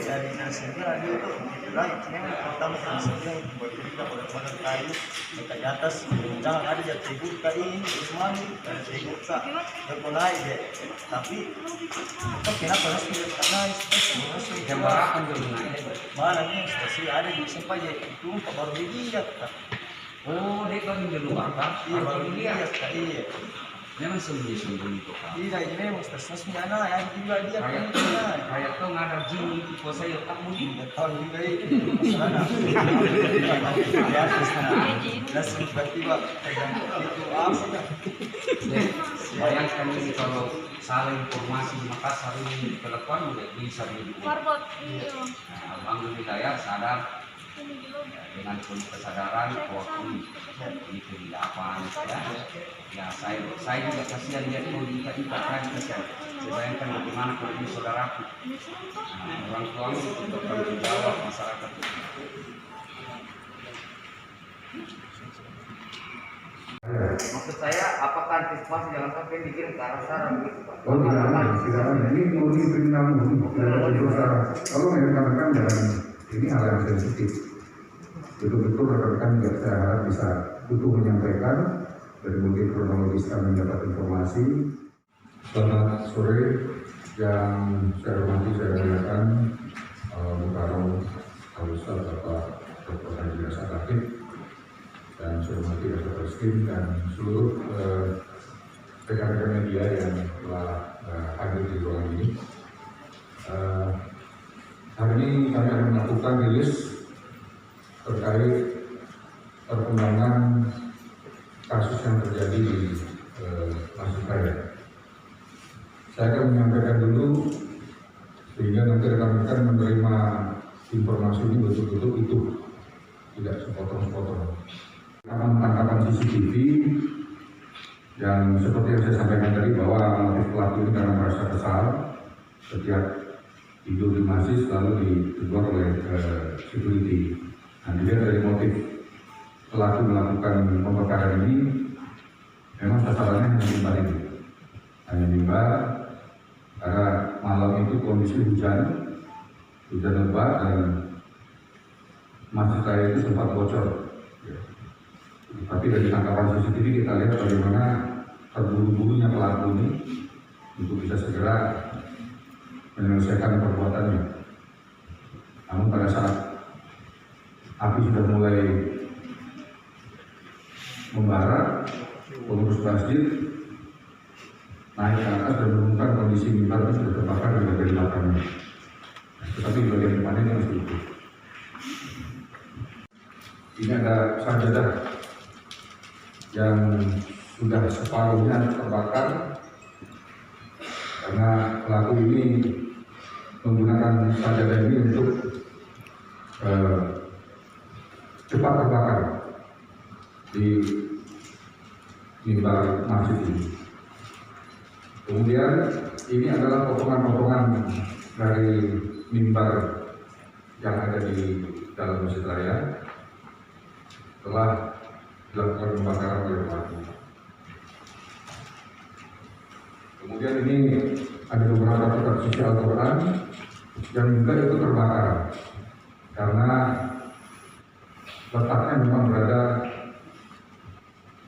Dari nasibnya dia tuh lain pertama nasibnya bercerita pada kayu di atas jangan ada jatuh ibu kayu ini semua ada ibu sa mulai deh tapi kok kenapa harus naik jam berapa dulu mana nih stasi ada di sampai itu baru dilihat oh dia kan di luar kan iya baru dilihat iya memang sembunyi-sembunyi tuh kan iya ini memang stasinya anak yang juga dia kayak tuh nggak ada jin itu kok saya tak mungkin tahun juga itu ya langsung tiba-tiba itu apa bayangkan ini kalau salah informasi di Makassar ini telepon udah bisa dibuat alhamdulillah ya sadar dengan penuh kesadaran bahwa ini kehidupan ya saya juga kasihan lihat mau diikat-ikat kan kasihan saya bayangkan bagaimana kalau ini saudaraku orang tua untuk bertanggung jawab masyarakat maksud saya apakah antisipasi jangan sampai dikirim ke arah sana begitu Pak? Oh tidak ada ini murni kriminal kalau rekan-rekan dalam ini hal yang sensitif betul-betul rekan-rekan juga saya harap bisa utuh menyampaikan dari mungkin kronologis kami mendapat informasi. Selamat sore yang saya hormati saya muliakan Mukarram Al-Ustaz Bapak Dr. Haji Hasan Latif dan saya hormati Dr. Reskim dan seluruh rekan-rekan media yang telah hadir di ruangan ini. Hari ini kami akan melakukan rilis terkait perkembangan kasus yang terjadi di Masjid Raya. Saya akan menyampaikan dulu sehingga nanti rekan-rekan menerima informasi ini betul-betul utuh, tidak sepotong-sepotong. Tangkapan CCTV yang seperti yang saya sampaikan tadi bahwa motif pelaku ini karena merasa kesal setiap tidur di masjid selalu ditegur oleh security. Nah, dilihat dari motif pelaku melakukan pembakaran ini, memang sasarannya hanya mimbar ini, hanya mimbar karena malam itu kondisi hujan lebat dan masjid raya itu sempat bocor. Tapi dari tangkapan CCTV kita lihat bagaimana terburu-burunya pelaku ini untuk bisa segera menyelesaikan perbuatannya. Namun pada saat api sudah mulai membara, pengurus masjid naik ke atas dan menemukan kondisi mimbar itu sudah terbakar di bagian belakangnya. Tetapi di bagian depannya ini masih utuh. Ini ada sajadah yang sudah separuhnya terbakar karena pelaku ini menggunakan sajadah ini untuk cepat terbakar di mimbar masjid ini. Kemudian ini adalah potongan-potongan dari mimbar yang ada di dalam Masjid Raya telah dilakukan pembakaran oleh pelaku. Kemudian ini ada beberapa kitab suci Al-Quran yang juga itu terbakar karena letaknya memang berada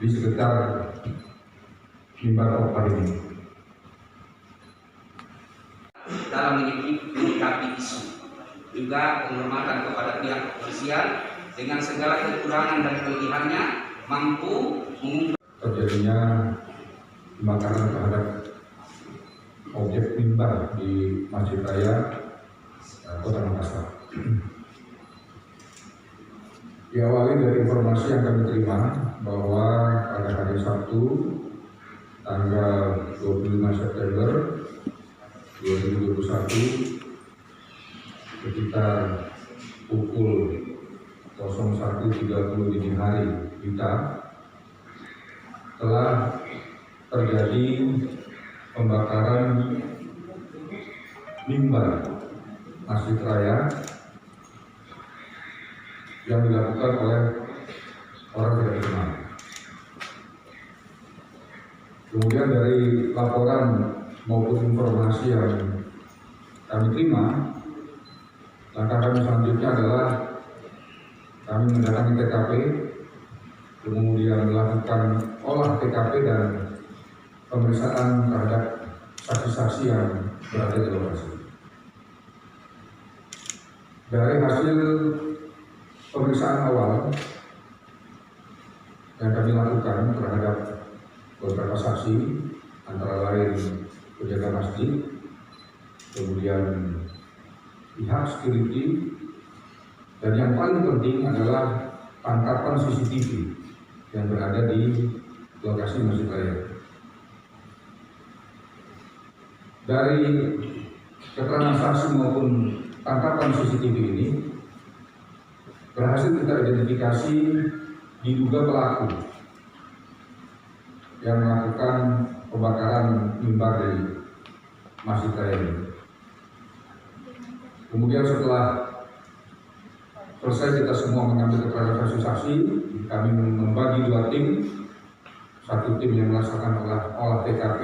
di sekitar mimbar khotbah ini. Dalam menyikapi isu juga penghormatan kepada pihak kepolisian dengan segala kekurangan dan kelebihannya mampu mengungkap terjadinya pembakaran terhadap mimbar di Masjid Raya Kota Makassar. Diawali dari informasi yang kami terima bahwa pada hari Sabtu tanggal 25 September 2021 sekitar pukul 01.30 dini hari kita telah terjadi pembakaran mimbar Masjid Raya yang dilakukan oleh orang tidak dikenal. Kemudian dari laporan maupun informasi yang kami terima, langkah kami selanjutnya adalah kami mendatangi TKP, kemudian melakukan olah TKP dan pemeriksaan terhadap saksi-saksi yang berada di lokasi. Dari hasil pemeriksaan awal yang kami lakukan terhadap beberapa saksi, antara lain penjaga masjid, kemudian pihak security, dan yang paling penting adalah tangkapan CCTV yang berada di lokasi Masjid Raya. Dari keterangan saksi maupun tangkapan CCTV ini berhasil kita identifikasi diduga pelaku yang melakukan pembakaran mimbar di Masjid Raya ini. Kemudian setelah selesai kita semua mengambil keterangan saksi-saksi, kami membagi dua tim. Satu tim yang melaksanakan olah TKP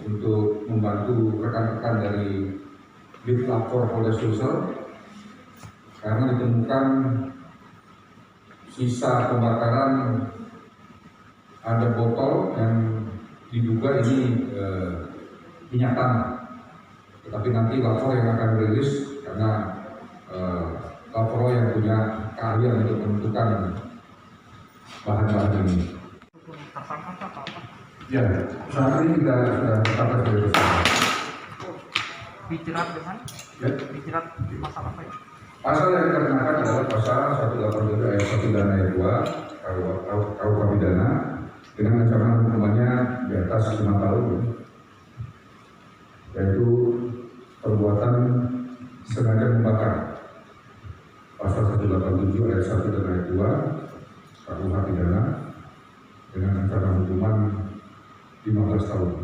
untuk membantu rekan-rekan dari Ditlantas Polres Sulsel karena ditemukan sisa pembakaran, ada botol yang diduga ini minyak tanah. Tetapi nanti lapor yang akan rilis karena lapor yang punya keahlian untuk menentukan bahan-bahan ini. Ya, saat ini kita sudah tetapkan sebagai tersangka. Dijerat dengan Ya. dijerat masalah apa ya? Pasal yang dikenakan adalah pasal 187 ayat 1 dan ayat 2 KUH pidana dengan ancaman hukumannya di atas 5 tahun, yaitu perbuatan sengaja membakar. Pasal 187 ayat 1 dan ayat 2 KUH pidana dengan ancaman hukuman 15 tahun.